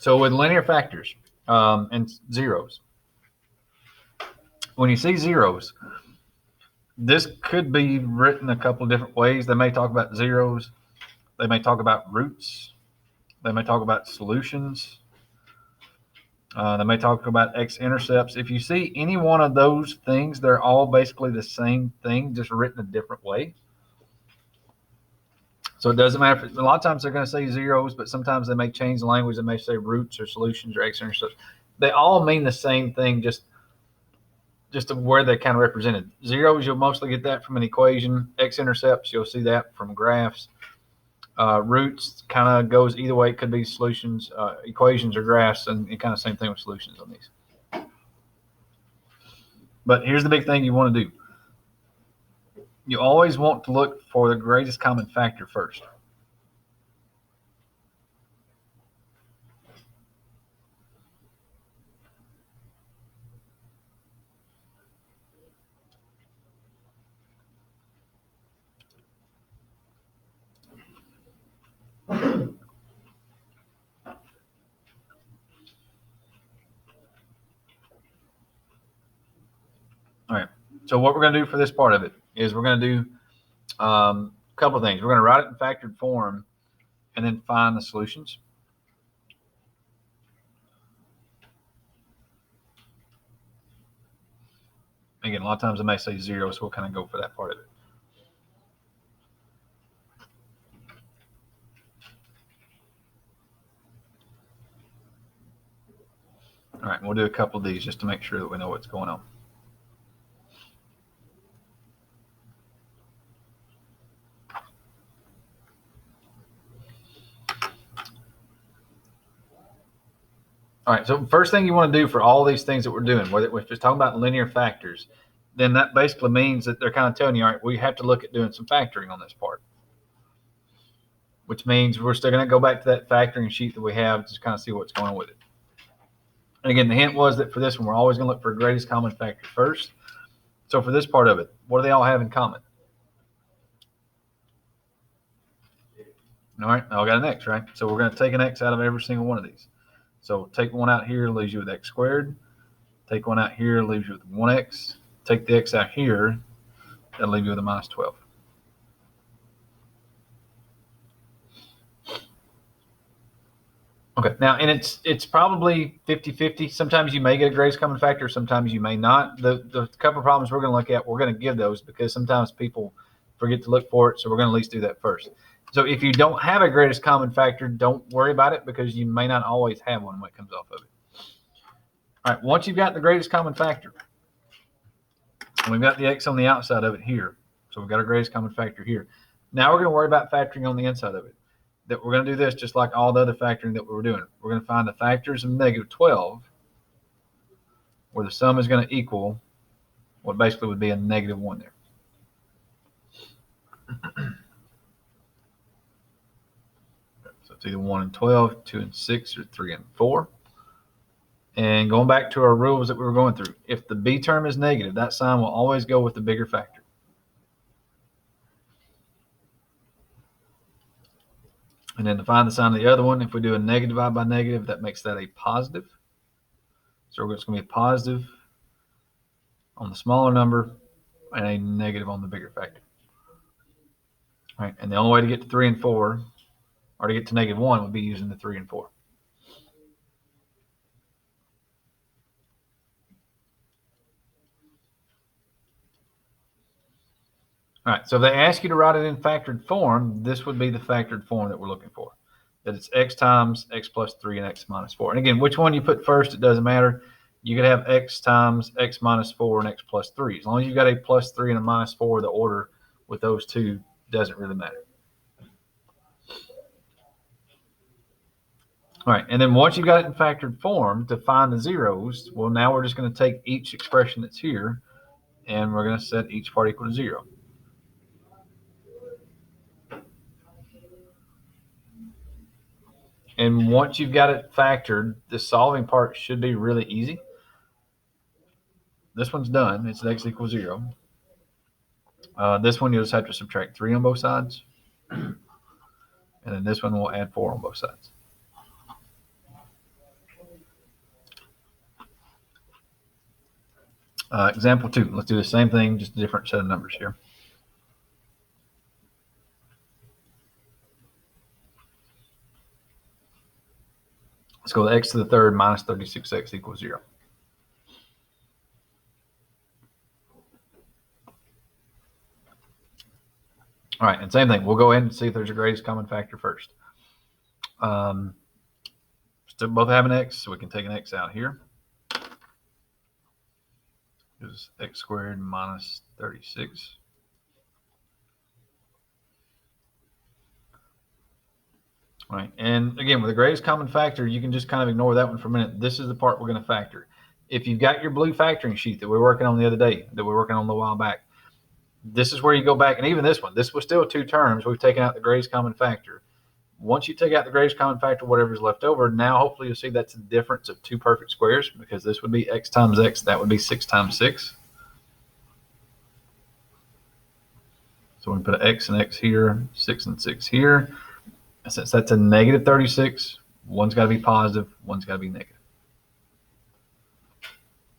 So with linear factors and zeros, when you see zeros, this could be written a couple of different ways. They may talk about zeros. They may talk about roots. They may talk about solutions. They may talk about x-intercepts. If you see any one of those things, they're all basically the same thing, just written a different way. So it doesn't matter. A lot of times they're going to say zeros, but sometimes they may change the language. They may say roots or solutions or x-intercepts. They all mean the same thing, just where they're kind of represented. Zeros, you'll mostly get that from an equation. X-intercepts, you'll see that from graphs. Roots kind of goes either way. It could be solutions, equations, or graphs, and kind of same thing with solutions on these. But here's the big thing you want to do. You always want to look for the greatest common factor first. All right. So what we're going to do for this part of it is we're going to do a couple of things. We're going to write it in factored form and then find the solutions. Again, a lot of times I may say zero, so we'll kind of go for that part of it. All right, we'll do a couple of these just to make sure that we know what's going on. All right, so first thing you want to do for all these things that we're doing, whether we're just talking about linear factors, then that basically means that they're kind of telling you, all right, we have to look at doing some factoring on this part, which means we're still going to go back to that factoring sheet that we have to kind of see what's going on with it. And again, the hint was that for this one, we're always going to look for greatest common factor first. So for this part of it, what do they all have in common? All right, I got an x, right? So we're going to take an x out of every single one of these. So take one out here, leaves you with x squared. Take one out here, leaves you with 1x. Take the x out here, that'll leave you with a minus 12. Okay, now, and it's probably 50-50. Sometimes you may get a greatest common factor, sometimes you may not. The couple of problems we're going to look at, we're going to give those because sometimes people forget to look for it, so we're going to at least do that first. So if you don't have a greatest common factor, don't worry about it because you may not always have one when it comes off of it. All right, once you've got the greatest common factor, and we've got the x on the outside of it here, so we've got our greatest common factor here. Now we're going to worry about factoring on the inside of it. That we're going to do this just like all the other factoring that we were doing. We're going to find the factors of negative 12, where the sum is going to equal what basically would be a negative 1 there. So it's either 1 and 12, 2 and 6, or 3 and 4. And going back to our rules that we were going through, if the b term is negative, that sign will always go with the bigger factor. And then to find the sign of the other one, if we do a negative divide by negative, that makes that a positive. So it's going to be a positive on the smaller number and a negative on the bigger factor. All right, and the only way to get to 3 and 4, or to get to negative 1, would be using the 3 and 4. All right, so if they ask you to write it in factored form, this would be the factored form that we're looking for. That it's x times x plus 3 and x minus 4. And again, which one you put first, it doesn't matter. You could have x times x minus 4 and x plus 3. As long as you've got a plus 3 and a minus 4, the order with those two doesn't really matter. All right, and then once you've got it in factored form, to find the zeros, well, now we're just going to take each expression that's here, and we're going to set each part equal to 0. And once you've got it factored, the solving part should be really easy. This one's done. It's x equals 0. This one, you'll just have to subtract 3 on both sides. And then this one, we'll add 4 on both sides. Example 2. Let's do the same thing, just a different set of numbers here. Let's go to x to the third minus 36x equals 0. All right, and same thing. We'll go ahead and see if there's a greatest common factor first. Still both have an x, so we can take an x out here. Is x squared minus 36. All right, and again, with the greatest common factor, you can just kind of ignore that one for a minute. This is the part we're going to factor. If you've got your blue factoring sheet that we were working on the other day, that we were working on a little while back, this is where you go back, and even this one, this was still 2 terms. We've taken out the greatest common factor. Once you take out the greatest common factor, whatever's left over, now hopefully you'll see that's a difference of 2 perfect squares, because this would be x times x, that would be 6 times 6. So we put an x and x here, 6 and 6 here. Since that's a negative 36, one's got to be positive, one's got to be negative.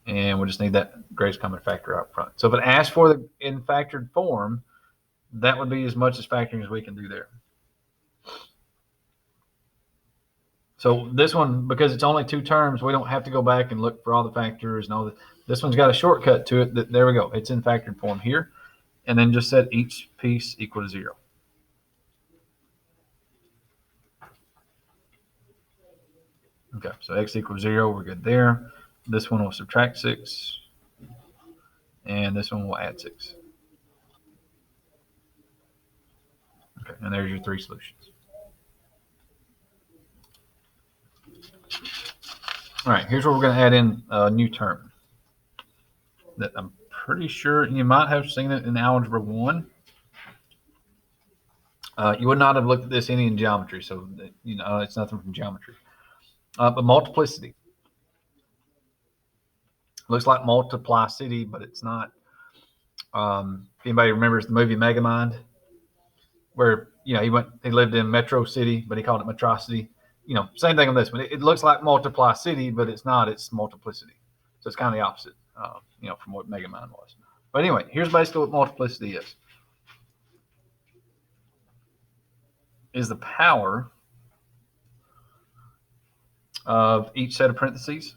And we'll just need that greatest common factor out front. So if it asks for the in factored form, that would be as much as factoring as we can do there. So this one, because it's only 2 terms, we don't have to go back and look for all the factors and all that. This one's got a shortcut to it. There we go. It's in factored form here. And then just set each piece equal to 0. Okay, so x equals 0, we're good there. This one will subtract 6, and this one will add 6. Okay, and there's your 3 solutions. All right, here's where we're going to add in a new term that I'm pretty sure you might have seen it in Algebra 1. You would not have looked at this any in geometry, so it's nothing from geometry. But multiplicity. Looks like multiplicity, but it's not. If anybody remembers the movie Megamind, where he lived in Metro City, but he called it Metrocity. Same thing on this one. It looks like multiplicity, but it's not. It's multiplicity. So it's kind of the opposite, from what Megamind was. But anyway, here's basically what multiplicity is. Is the power of each set of parentheses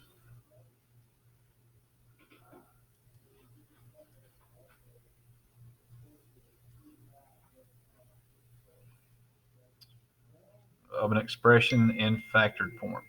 of an expression in factored form.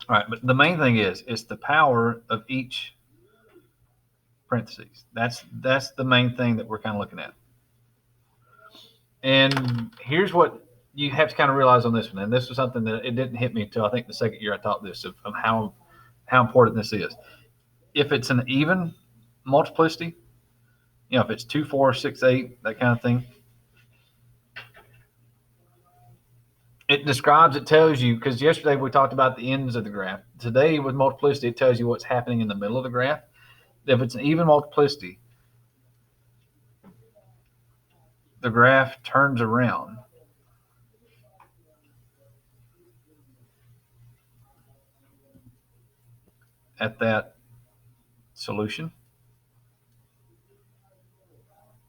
All right, but the main thing is it's the power of each parentheses. That's the main thing that we're kind of looking at. And here's what you have to kind of realize on this one. And this was something that it didn't hit me until I think the second year I taught this of how important this is. If it's an even multiplicity, if it's 2, 4, 6, 8, that kind of thing, it tells you, because yesterday we talked about the ends of the graph. Today with multiplicity, it tells you what's happening in the middle of the graph. If it's an even multiplicity, the graph turns around at that solution,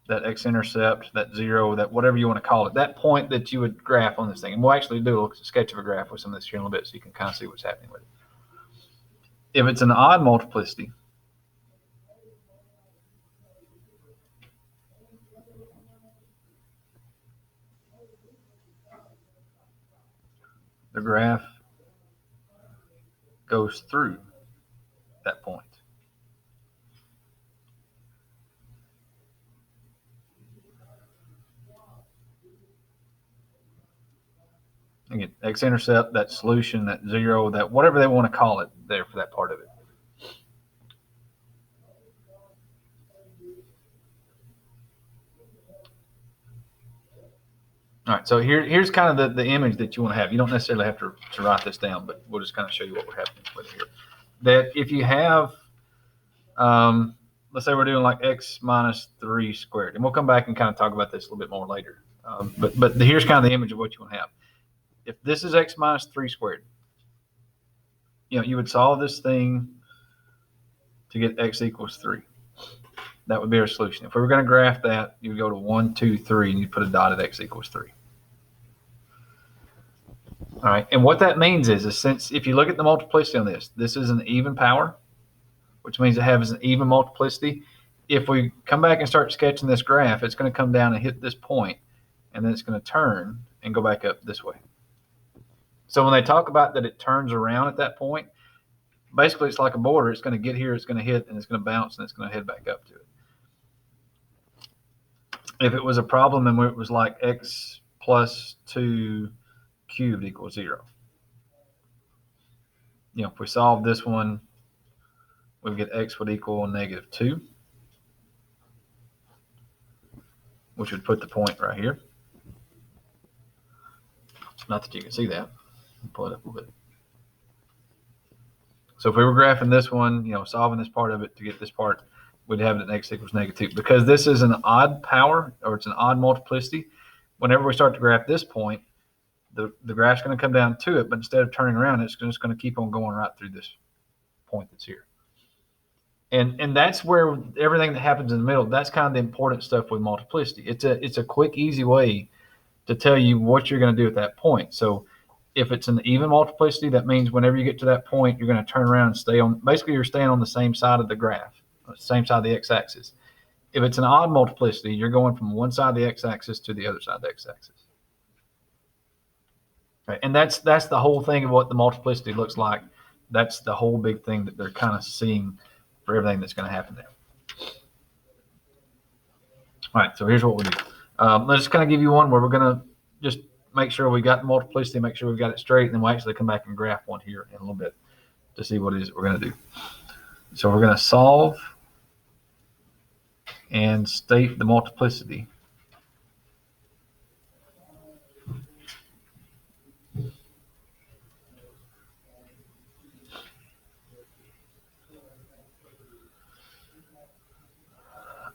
that x-intercept, that 0, that whatever you want to call it, that point that you would graph on this thing. And we'll actually do a sketch of a graph with some of this here in a little bit so you can kind of see what's happening with it. If it's an odd multiplicity, the graph goes through that point. Again, x-intercept, that solution, that 0, that whatever they want to call it there for that part of it. All right, so here's kind of the image that you want to have. You don't necessarily have to write this down, but we'll just kind of show you what we're having with here. That if you have, let's say we're doing like x minus 3 squared, and we'll come back and kind of talk about this a little bit more later. But here's kind of the image of what you want to have. If this is x minus 3 squared, you would solve this thing to get x equals 3. That would be our solution. If we were going to graph that, you would go to 1, 2, 3, and you put a dot at x equals 3. All right, and what that means is since if you look at the multiplicity on this is an even power, which means it has an even multiplicity. If we come back and start sketching this graph, it's going to come down and hit this point, and then it's going to turn and go back up this way. So when they talk about that it turns around at that point, basically it's like a border. It's going to get here, it's going to hit, and it's going to bounce, and it's going to head back up to it. If it was a problem and it was like x plus 2 cubed equals 0, if we solve this one, we would get x would equal negative 2, which would put the point right here. Not that you can see that. I'll pull it up a little bit. So if we were graphing this one, solving this part of it to get this part, we'd have it at x equals negative 2. Because this is an odd power, or it's an odd multiplicity, whenever we start to graph this point, the graph's going to come down to it, but instead of turning around, it's just going to keep on going right through this point that's here. And that's where everything that happens in the middle, that's kind of the important stuff with multiplicity. It's a quick, easy way to tell you what you're going to do at that point. So if it's an even multiplicity, that means whenever you get to that point, you're going to turn around and stay on, basically you're staying on the same side of the graph, same side of the x-axis. If it's an odd multiplicity, you're going from one side of the x-axis to the other side of the x-axis. Right? And that's the whole thing of what the multiplicity looks like. That's the whole big thing that they're kind of seeing for everything that's going to happen there. All right, so here's what we'll do. Let's just kind of give you one where we're going to just make sure we got the multiplicity, make sure we've got it straight, and then we'll actually come back and graph one here in a little bit to see what it is we're going to do. So we're going to solve and state the multiplicity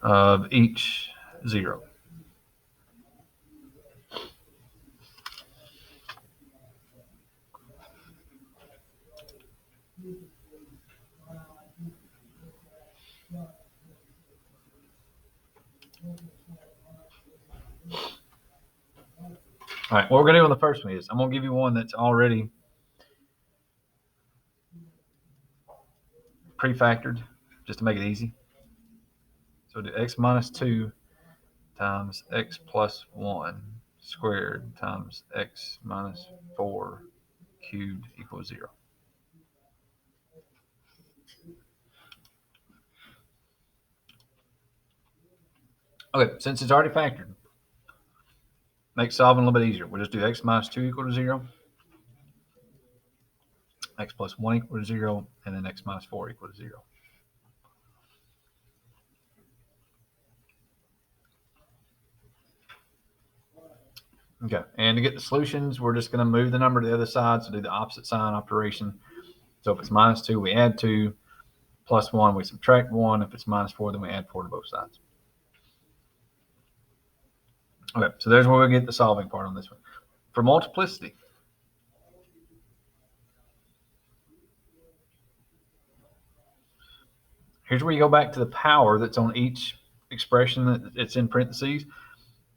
of each 0. All right, what we're going to do on the first one is I'm going to give you one that's already pre-factored just to make it easy. So do x minus 2 times x plus 1 squared times x minus 4 cubed equals 0. Okay, since it's already factored, makes solving a little bit easier. We'll just do x minus 2 equal to 0, x plus 1 equal to 0, and then x minus 4 equal to 0. Okay, and to get the solutions, we're just going to move the number to the other side, so do the opposite sign operation. So if it's minus 2, we add 2, plus 1, we subtract 1. If it's minus 4, then we add 4 to both sides. Okay, so there's where we get the solving part on this one. For multiplicity, here's where you go back to the power that's on each expression that's in parentheses.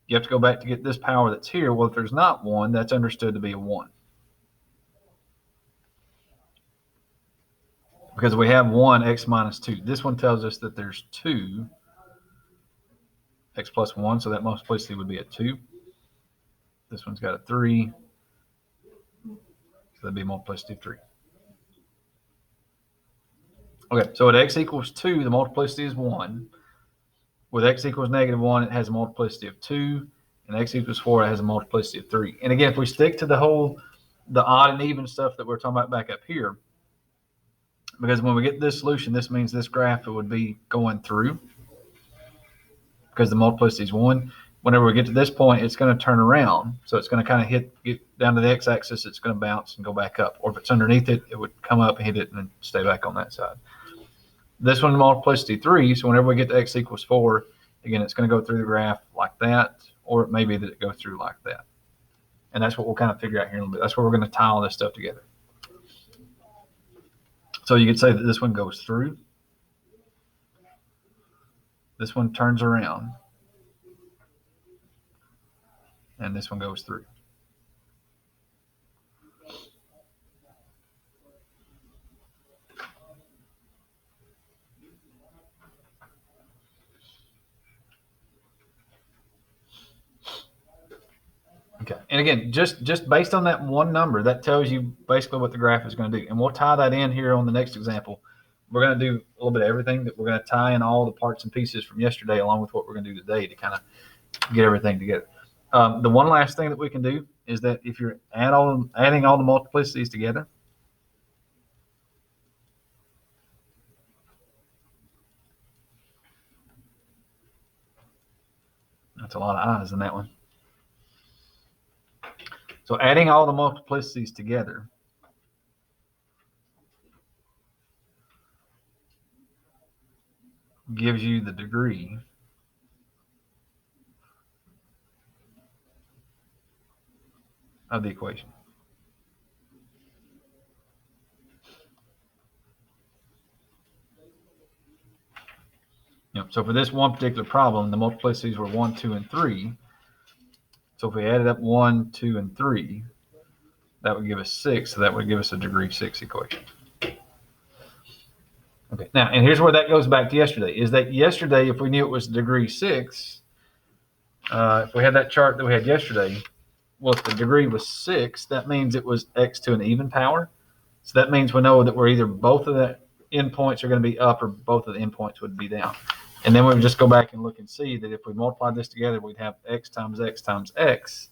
You have to go back to get this power that's here. Well, if there's not 1, that's understood to be a 1. Because we have 1 x minus 2. This one tells us that there's 2 x plus 1, so that multiplicity would be a 2. This one's got a 3, so that'd be a multiplicity of 3. Okay, so at x equals 2, the multiplicity is 1. With x equals negative 1, it has a multiplicity of 2, and x equals 4, it has a multiplicity of 3. And again, if we stick to the odd and even stuff that we're talking about back up here, because when we get this solution, this means this graph it would be going through, because the multiplicity is 1. whenever we get to this point, it's going to turn around. So it's going to kind of get down to the x-axis. It's going to bounce and go back up. Or if it's underneath it, it would come up and hit it and then stay back on that side. This one, multiplicity 3. So whenever we get to x equals 4, again, it's going to go through the graph like that, or it may be that it goes through like that. And that's what we'll kind of figure out here in a little bit. That's where we're going to tie all this stuff together. So you could say that this one goes through. This one turns around. And this one goes through. Okay. And again, just based on that one number, that tells you basically what the graph is going to do. And we'll tie that in here on the next example. We're going to do a little bit of everything. That we're going to tie in all the parts and pieces from yesterday along with what we're going to do today to kind of get everything together. The one last thing that we can do is that if you're adding all the multiplicities together, that's a lot of I's in that one. So adding all the multiplicities together gives you the degree of the equation. So for this one particular problem, the multiplicities were 1, 2, and 3. So if we added up 1, 2, and 3, that would give us 6. So that would give us a degree 6 equation. Okay. Now, and here's where that goes back to yesterday. Is that yesterday, if we knew it was degree 6, if we had that chart that we had yesterday, well, if the degree was 6, that means it was x to an even power. So that means we know that we're either both of the endpoints are going to be up or both of the endpoints would be down. And then we would just go back and look and see that if we multiply this together, we'd have x times x times x.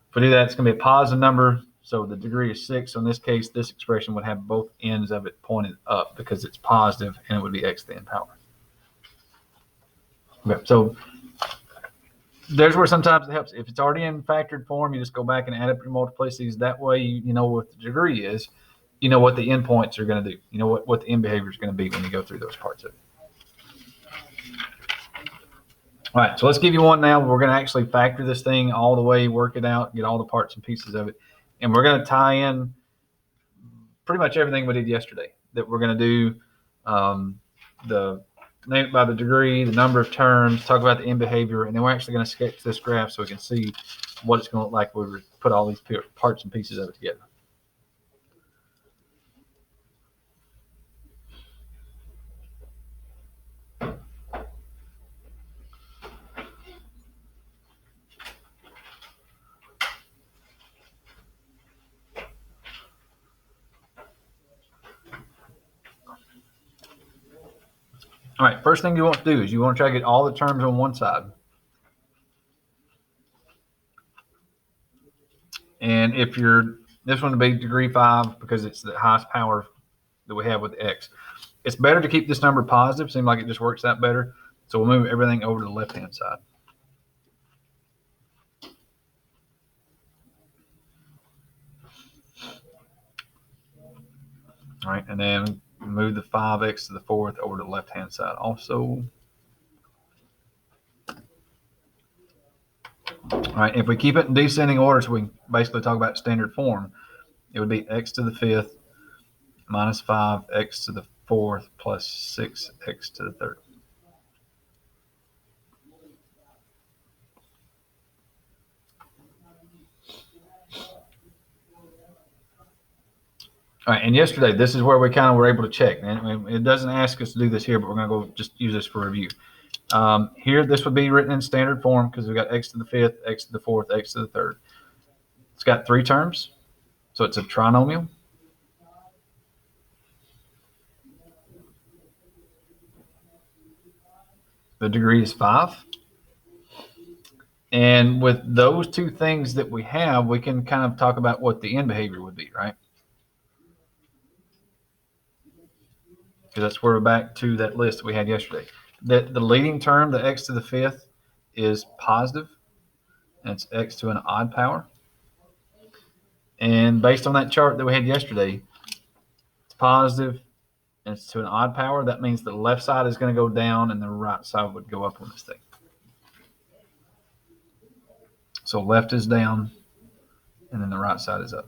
If we do that, it's going to be a positive number. So the degree is 6. So in this case, this expression would have both ends of it pointed up because it's positive, and it would be x to the n power. Okay, so there's where sometimes it helps. If it's already in factored form, you just go back and add up your multiplicities. That way, you know what the degree is. You know what the endpoints are going to do. You know what the end behavior is going to be when you go through those parts of it. All right, so let's give you one now. We're going to actually factor this thing all the way, work it out, get all the parts and pieces of it. And we're going to tie in pretty much everything we did yesterday. That we're going to do the name it by the degree, the number of terms, talk about the end behavior, and then we're actually going to sketch this graph so we can see what it's going to look like when we put all these parts and pieces of it together. All right, first thing you want to do is you want to try to get all the terms on one side. And if this one would be degree 5 because it's the highest power that we have with x. It's better to keep this number positive. Seems like it just works out better. So we'll move everything over to the left-hand side. All right, and then move the 5x to the 4th over to the left-hand side also. All right, if we keep it in descending order, so we can basically talk about standard form, it would be x to the 5th minus 5x to the 4th plus 6x to the 3rd. All right, and yesterday, this is where we kind of were able to check. And it doesn't ask us to do this here, but we're going to go just use this for review. Here, this would be written in standard form because we've got x to the 5th, x to the 4th, x to the 3rd. It's got 3 terms, so it's a trinomial. The degree is 5. And with those 2 things that we have, we can kind of talk about what the end behavior would be, right? Because that's where we're back to that list that we had yesterday. The leading term, the x to the 5th, is positive, and it's x to an odd power. And based on that chart that we had yesterday, it's positive and it's to an odd power. That means the left side is going to go down and the right side would go up on this thing. So left is down and then the right side is up.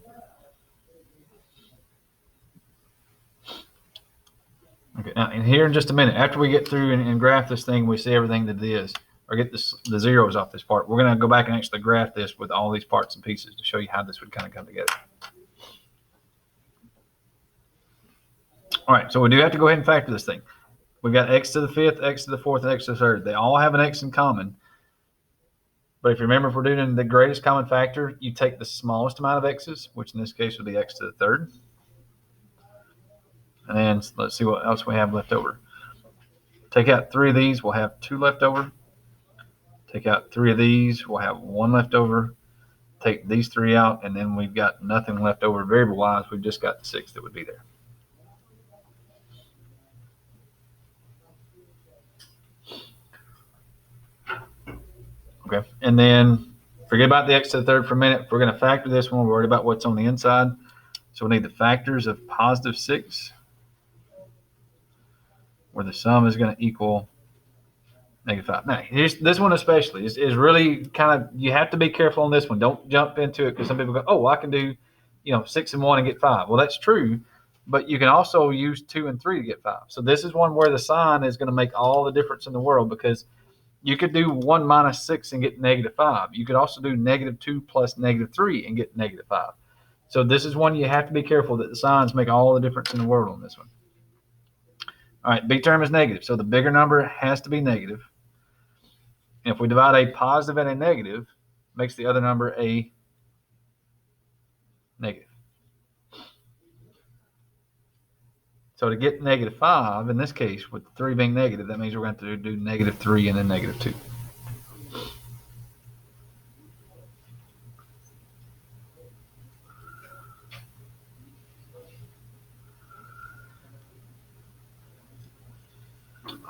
Okay, now in here in just a minute, after we get through and graph this thing, we see everything that it is, or get the zeros off this part. We're going to go back and actually graph this with all these parts and pieces to show you how this would kind of come together. All right, so we do have to go ahead and factor this thing. We've got x to the fifth, x to the fourth, and x to the third. They all have an x in common. But if you remember, if we're doing the greatest common factor, you take the smallest amount of x's, which in this case would be x to the third. And then let's see what else we have left over. Take out 3 of these, we'll have 2 left over. Take out 3 of these, we'll have 1 left over. Take these 3 out, and then we've got nothing left over variable-wise. We've just got the 6 that would be there. Okay, and then forget about the x to the third for a minute. If we're going to factor this one, we're worried about what's on the inside. So we need the factors of positive 6, where the sum is going to equal negative 5. Now, here's this one especially is really kind of, you have to be careful on this one. Don't jump into it because some people go, oh, well, I can do 6 and 1 and get 5. Well, that's true, but you can also use 2 and 3 to get 5. So this is one where the sign is going to make all the difference in the world, because you could do 1 minus 6 and get negative 5. You could also do negative 2 plus negative 3 and get negative 5. So this is one you have to be careful that the signs make all the difference in the world on this one. All right, big term is negative, so the bigger number has to be negative. And if we divide a positive and a negative, it makes the other number a negative. So to get negative 5, in this case, with 3 being negative, that means we're going to do negative 3 and then negative 2.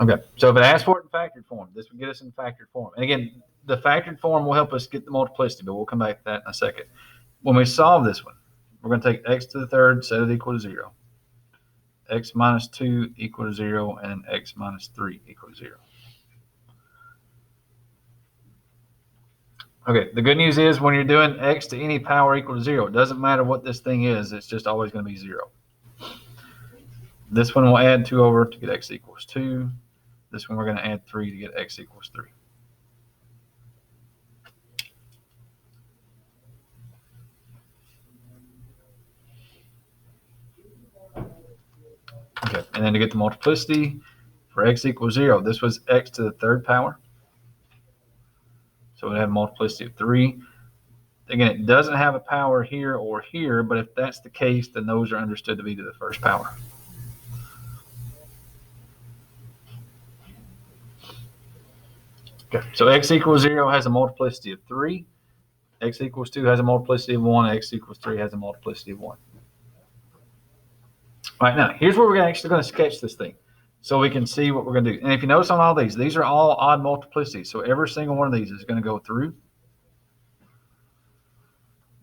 Okay, so if it asks for it in factored form, this would get us in factored form. And again, the factored form will help us get the multiplicity, but we'll come back to that in a second. When we solve this one, we're going to take x to the third, set it equal to 0. X minus 2 equal to 0, and x minus 3 equal to 0. Okay, the good news is when you're doing x to any power equal to 0, it doesn't matter what this thing is, it's just always going to be 0. This one will add 2 over to get x equals 2. This one we're going to add 3 to get x equals 3. Okay, and then to get the multiplicity for x equals 0, this was x to the third power. So it had a multiplicity of 3. Again, it doesn't have a power here or here, but if that's the case, then those are understood to be to the first power. Okay, so x equals 0 has a multiplicity of 3. X equals 2 has a multiplicity of 1. X equals 3 has a multiplicity of 1. All right, now here's where we're actually going to sketch this thing so we can see what we're going to do. And if you notice on all these are all odd multiplicities. So every single one of these is going to go through.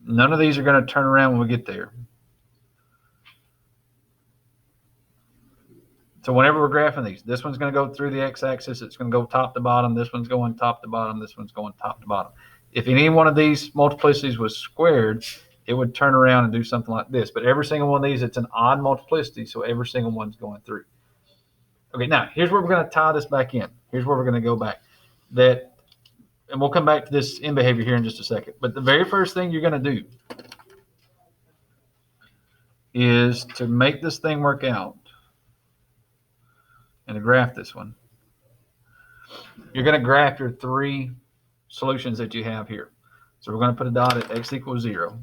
None of these are going to turn around when we get there. So whenever we're graphing these, this one's going to go through the x-axis. It's going to go top to bottom. This one's going top to bottom. This one's going top to bottom. If any one of these multiplicities was squared, it would turn around and do something like this. But every single one of these, it's an odd multiplicity, so every single one's going through. Okay, now here's where we're going to tie this back in. Here's where we're going to go back. And we'll come back to this end behavior here in just a second. But the very first thing you're going to do is to make this thing work out and to graph this one. You're going to graph your 3 solutions that you have here. So we're going to put a dot at x equals 0.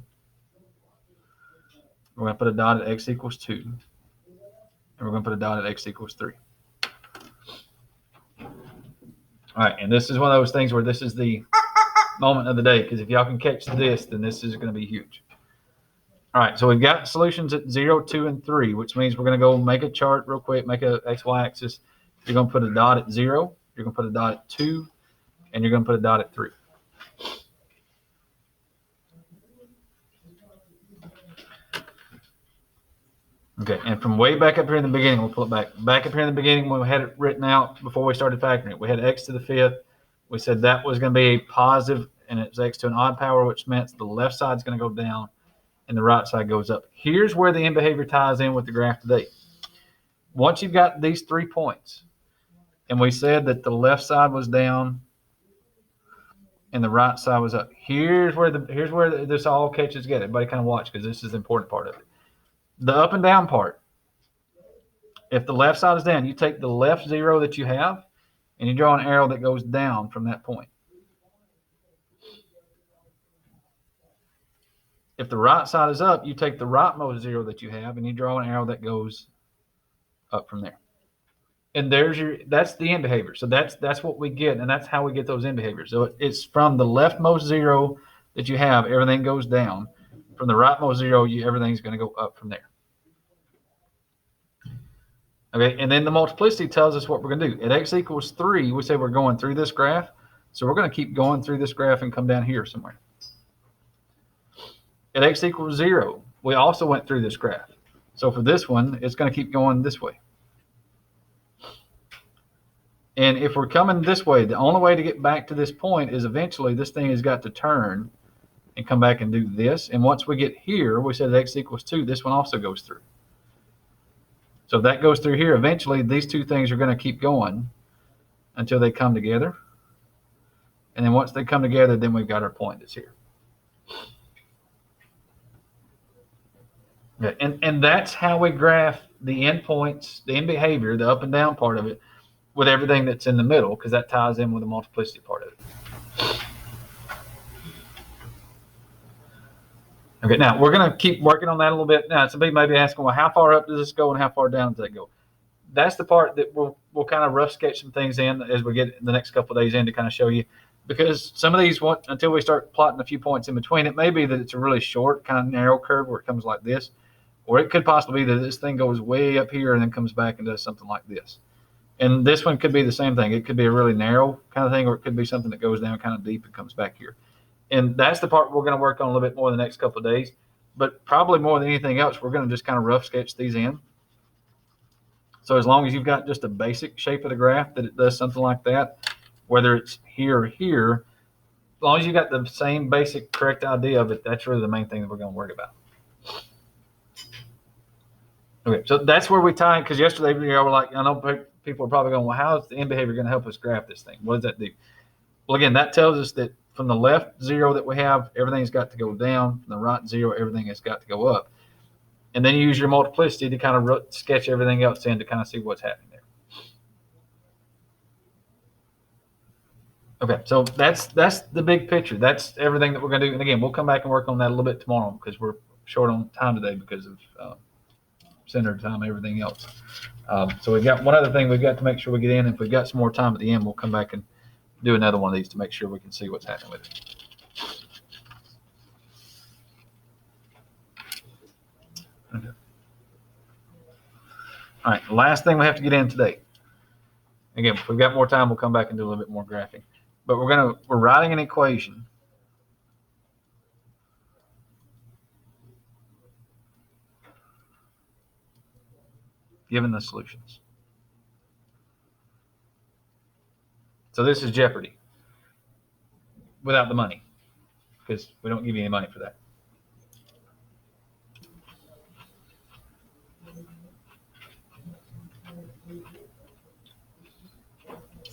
We're going to put a dot at x equals 2. And we're going to put a dot at x equals 3. All right, and this is one of those things where this is the moment of the day, because if y'all can catch this, then this is going to be huge. All right, so we've got solutions at 0, 2, and 3, which means we're going to go make a chart real quick, make a x-y axis. You're going to put a dot at 0. You're going to put a dot at 2. and you're going to put a dot at 3. Okay, and from way back up here in the beginning, we'll pull it back. Back up here in the beginning, when we had it written out before we started factoring it, we had x to the 5th. We said that was going to be a positive, and it's x to an odd power, which meant the left side is going to go down and the right side goes up. Here's where the end behavior ties in with the graph today. Once you've got these 3 points, and we said that the left side was down and the right side was up. Here's where this all catches together. Everybody kind of watch, because this is the important part of it. The up and down part. If the left side is down, you take the left 0 that you have and you draw an arrow that goes down from that point. If the right side is up, you take the rightmost 0 that you have and you draw an arrow that goes up from there. And that's the end behavior. So that's what we get, and that's how we get those end behaviors. So it's from the leftmost 0 that you have, everything goes down. From the rightmost 0, everything's going to go up from there. Okay, and then the multiplicity tells us what we're going to do. At x equals 3, we say we're going through this graph. So we're going to keep going through this graph and come down here somewhere. At x equals 0, we also went through this graph. So for this one, it's going to keep going this way. And if we're coming this way, the only way to get back to this point is eventually this thing has got to turn and come back and do this. And once we get here, we said x equals 2, this one also goes through. So if that goes through here, eventually these two things are going to keep going until they come together. And then once they come together, then we've got our point that's here. Okay. And that's how we graph the endpoints, the end behavior, the up and down part of it, with everything that's in the middle, because that ties in with the multiplicity part of it. Okay, now we're going to keep working on that a little bit. Now, somebody may be asking, well, how far up does this go and how far down does that go? That's the part that we'll kind of rough sketch some things in as we get the next couple of days in to kind of show you. Because some of these, until we start plotting a few points in between, it may be that it's a really short, kind of narrow curve where it comes like this. Or it could possibly be that this thing goes way up here and then comes back and does something like this. And this one could be the same thing. It could be a really narrow kind of thing, or it could be something that goes down kind of deep and comes back here. And that's the part we're going to work on a little bit more the next couple of days. But probably more than anything else, we're going to just kind of rough sketch these in. So as long as you've got just a basic shape of the graph that it does something like that, whether it's here or here, as long as you got the same basic correct idea of it, that's really the main thing that we're going to worry about. Okay, so that's where we tie it, because yesterday we were like, I know people are probably going, well, how is the end behavior going to help us graph this thing? What does that do? Well, again, that tells us that from the left 0 that we have, everything's got to go down. From the right 0, everything has got to go up. And then you use your multiplicity to kind of sketch everything else in to kind of see what's happening there. Okay, so that's the big picture. That's everything that we're going to do. And again, we'll come back and work on that a little bit tomorrow, because we're short on time today because of center time, everything else. So we've got one other thing we've got to make sure we get in. If we've got some more time at the end, we'll come back and do another one of these to make sure we can see what's happening with it. Okay. All right, the last thing we have to get in today. Again, if we've got more time, we'll come back and do a little bit more graphing. But we're writing an equation given the solutions. So this is Jeopardy without the money, because we don't give you any money for that.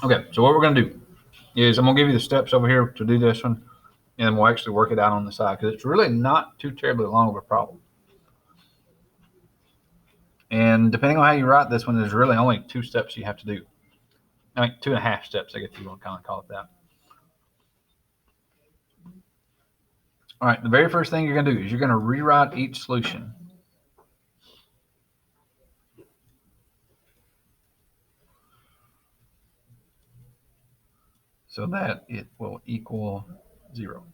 Okay, so what we're going to do is I'm going to give you the steps over here to do this one, and we'll actually work it out on the side, because it's really not too terribly long of a problem. And depending on how you write this one, there's really only 2 steps you have to do. I mean, 2.5 steps, I guess you want to kind of call it that. All right, the very first thing you're going to do is you're going to rewrite each solution. So that it will equal 0.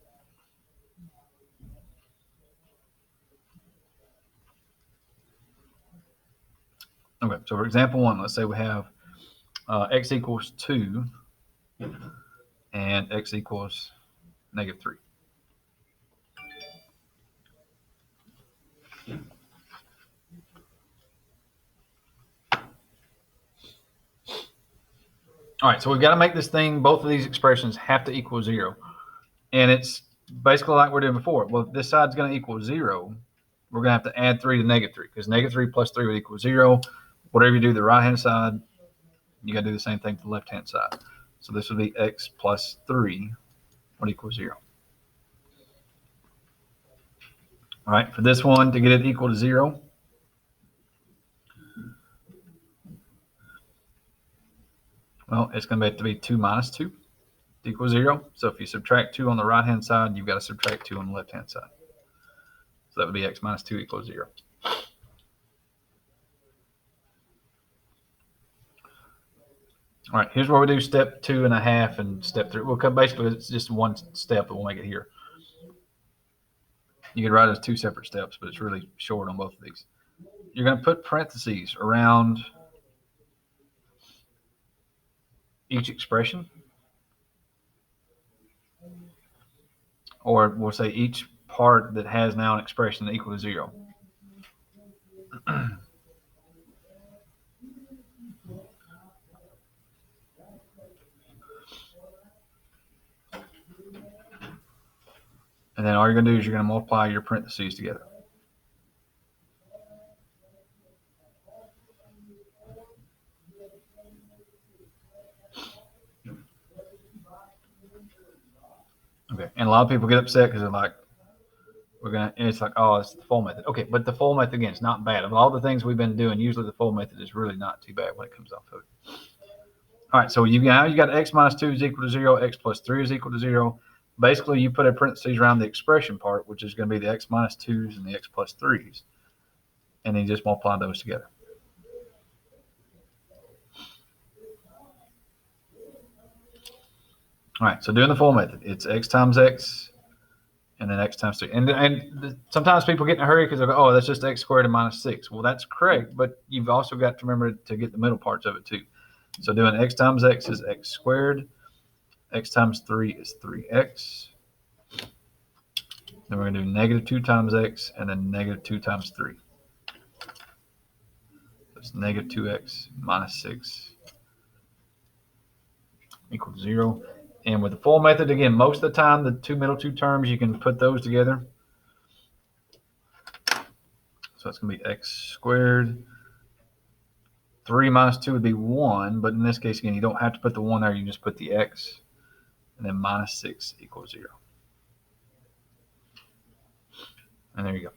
Okay, so for example 1, let's say we have x equals 2 and x equals -3. All right, so we've got to make this thing, both of these expressions have to equal 0. And it's basically like we're doing before. Well, if this side's going to equal 0, we're going to have to add 3 to -3, because -3 plus 3 would equal 0. Whatever you do to the right-hand side, you got to do the same thing to the left-hand side. So this would be x plus 3 would equal 0. All right, for this one, to get it equal to 0, well, it's going to have to be 2 minus 2 equals 0. So if you subtract 2 on the right-hand side, you've got to subtract 2 on the left-hand side. So that would be x minus 2 equals 0. All right, here's where we do step 2.5 and step 3. We'll come, basically, it's just one step that we'll make it here. You could write it as 2 separate steps, but it's really short on both of these. You're going to put parentheses around each expression, or we'll say each part that has now an expression equal to 0. And then all you're going to do is you're going to multiply your parentheses together. Okay, and a lot of people get upset because they're like, and it's like, oh, it's the full method. Okay, but the full method, again, is not bad. Of all the things we've been doing, usually the full method is really not too bad when it comes off of it. All right, so you got x minus 2 is equal to 0, x plus 3 is equal to 0. Basically, you put a parentheses around the expression part, which is going to be the x minus 2's and the x plus 3's, and then you just multiply those together. All right, so doing the full method, it's x times x, and then x times 3. And sometimes people get in a hurry because they go, oh, that's just x squared and minus 6. Well, that's correct, but you've also got to remember to get the middle parts of it too. So doing x times x is x squared. X times 3 is 3x. Then we're going to do negative 2 times x, and then negative 2 times 3. That's negative 2x minus 6 equal to 0. And with the full method, again, most of the time, the middle two terms, you can put those together. So that's going to be x squared. 3 minus 2 would be 1, but in this case, again, you don't have to put the 1 there. You just put the x, and then minus 6 equals 0. And there you go.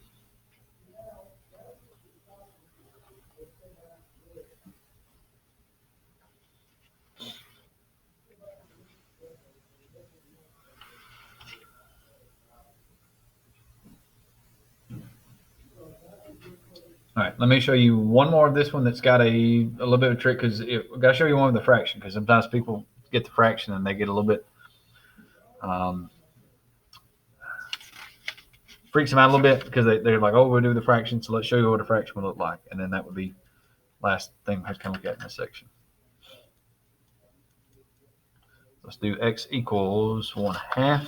All right, let me show you one more of this one that's got a little bit of a trick, because I've got to show you one with the fraction, because sometimes people get the fraction and they get a little bit freaks them out a little bit, because they're like, oh, we'll do the fraction, so let's show you what a fraction would look like. And then that would be last thing we have to look at in this section. Let's do x equals 1/2.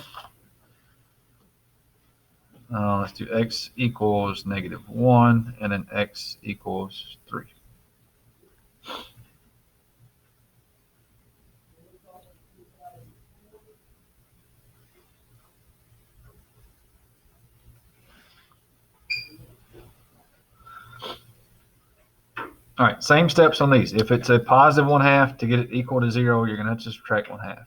Let's do x equals -1, and then x equals 3. All right, same steps on these. If it's a positive 1/2, to get it equal to 0, you're going to have to subtract 1/2.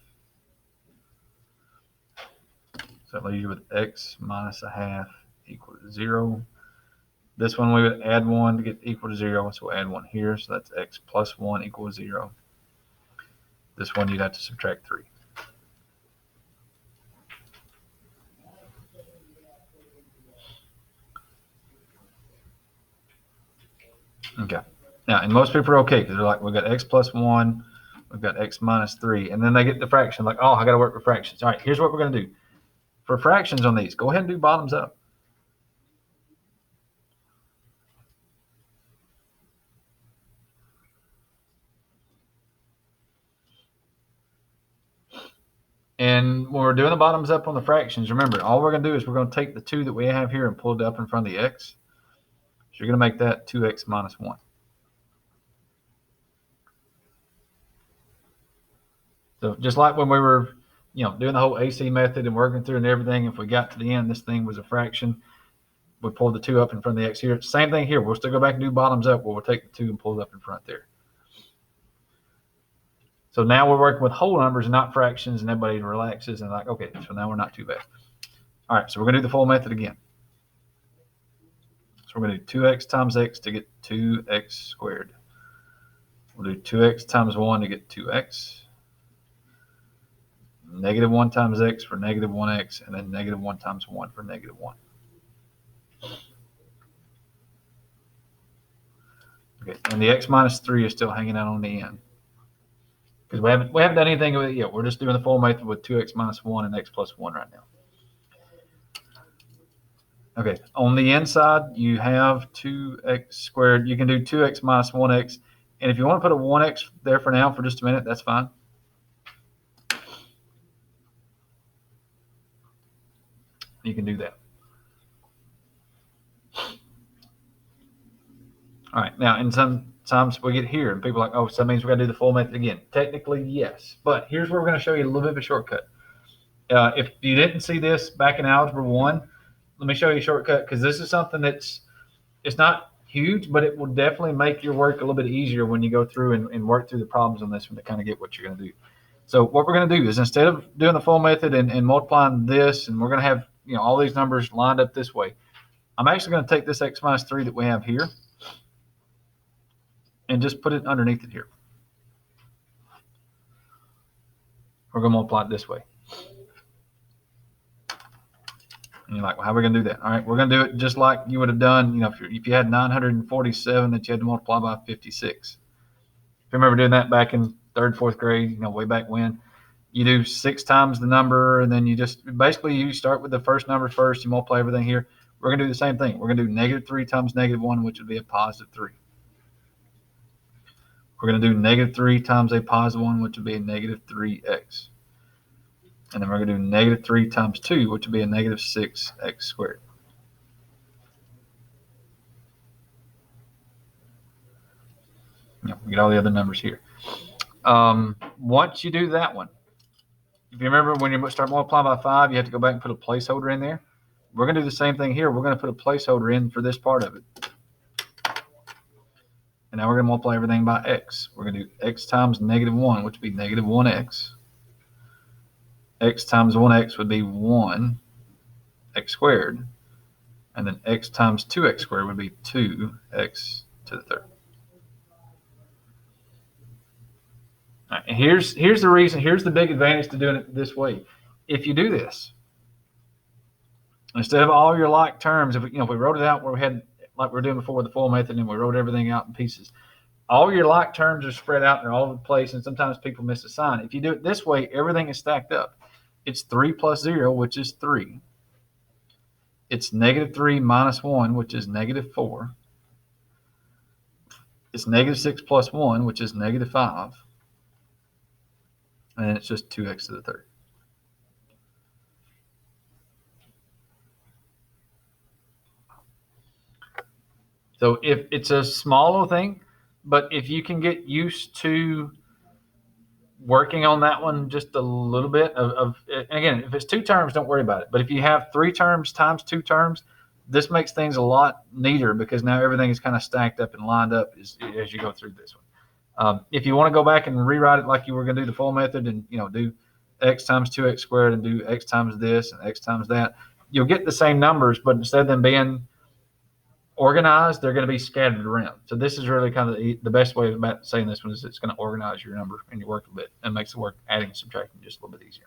So that leaves you with x minus 1/2 equal to 0. This one we would add 1 to get equal to 0, so we'll add 1 here. So that's x plus 1 equals 0. This one you'd have to subtract 3. Okay. Now, and most people are okay, because they're like, we've got x plus 1, we've got x minus 3, and then they get the fraction, like, oh, I got to work with fractions. All right, here's what we're going to do. For fractions on these, go ahead and do bottoms up. And when we're doing the bottoms up on the fractions, remember, all we're going to do is we're going to take the 2 that we have here and pull it up in front of the x. So you're going to make that 2x minus 1. So just like when we were, doing the whole AC method and working through and everything, if we got to the end, this thing was a fraction, we pulled the 2 up in front of the x here. Same thing here. We'll still go back and do bottoms up where we'll take the 2 and pull it up in front there. So now we're working with whole numbers and not fractions, and everybody relaxes and like, okay, so now we're not too bad. All right, so we're going to do the full method again. So we're going to do 2x times x to get 2x squared. We'll do 2x times 1 to get 2x. Negative 1 times x for negative 1x, and then negative 1 times 1 for negative 1. Okay, and the x minus 3 is still hanging out on the end. Because we haven't done anything with it yet. We're just doing the full method with 2x minus 1 and x plus 1 right now. Okay, on the inside, you have 2x squared. You can do 2x minus 1x. And if you want to put a 1x there for now for just a minute, that's fine. You can do that. All right, now, and sometimes we get here, and people are like, oh, so that means we got to do the full method again. Technically, yes. But here's where we're going to show you a little bit of a shortcut. If you didn't see this back in Algebra 1, let me show you a shortcut, because this is something it's not huge, but it will definitely make your work a little bit easier when you go through and work through the problems on this one to kind of get what you're going to do. So what we're going to do is, instead of doing the full method and multiplying this, and we're going to have all these numbers lined up this way, I'm actually going to take this x minus 3 that we have here and just put it underneath it here. We're going to multiply it this way. And you're like, well, how are we going to do that? All right, we're going to do it just like you would have done, if you had 947 that you had to multiply by 56. If you remember doing that back in 3rd, 4th grade, way back when, you do 6 times the number, and then you just basically you start with the first number first, you multiply everything here. We're going to do the same thing. We're going to do negative 3 times negative 1, which would be a positive 3. We're going to do negative 3 times a positive 1, which would be a negative 3x. And then we're going to do negative 3 times 2, which would be a negative 6x squared. We get all the other numbers here. Once you do that one, if you remember when you start multiplying by 5, you have to go back and put a placeholder in there. We're going to do the same thing here. We're going to put a placeholder in for this part of it. And now we're going to multiply everything by x. We're going to do x times negative 1, which would be negative 1x. X times 1x would be 1x squared. And then x times 2x squared would be 2x to the third. All right, and here's the reason. Here's the big advantage to doing it this way. If you do this, instead of all your like terms, if we wrote it out where we had, like we were doing before with the full method, and we wrote everything out in pieces, all your like terms are spread out. They're all over the place, and sometimes people miss a sign. If you do it this way, everything is stacked up. It's 3 plus 0, which is 3. It's negative 3 minus 1, which is negative 4. It's negative 6 plus 1, which is negative 5. And then it's just 2x to the third. So if it's a small little thing, but if you can get used to working on that one just a little bit and again, if it's 2 terms, don't worry about it. But if you have 3 terms times 2 terms, this makes things a lot neater because now everything is kind of stacked up and lined up as you go through this one. If you want to go back and rewrite it like you were going to do the full method and do x times 2x squared and do x times this and x times that, you'll get the same numbers, but instead of them being organized, they're going to be scattered around. So this is really kind of the best way about saying this one is it's going to organize your number and your work a bit and makes the work adding and subtracting just a little bit easier.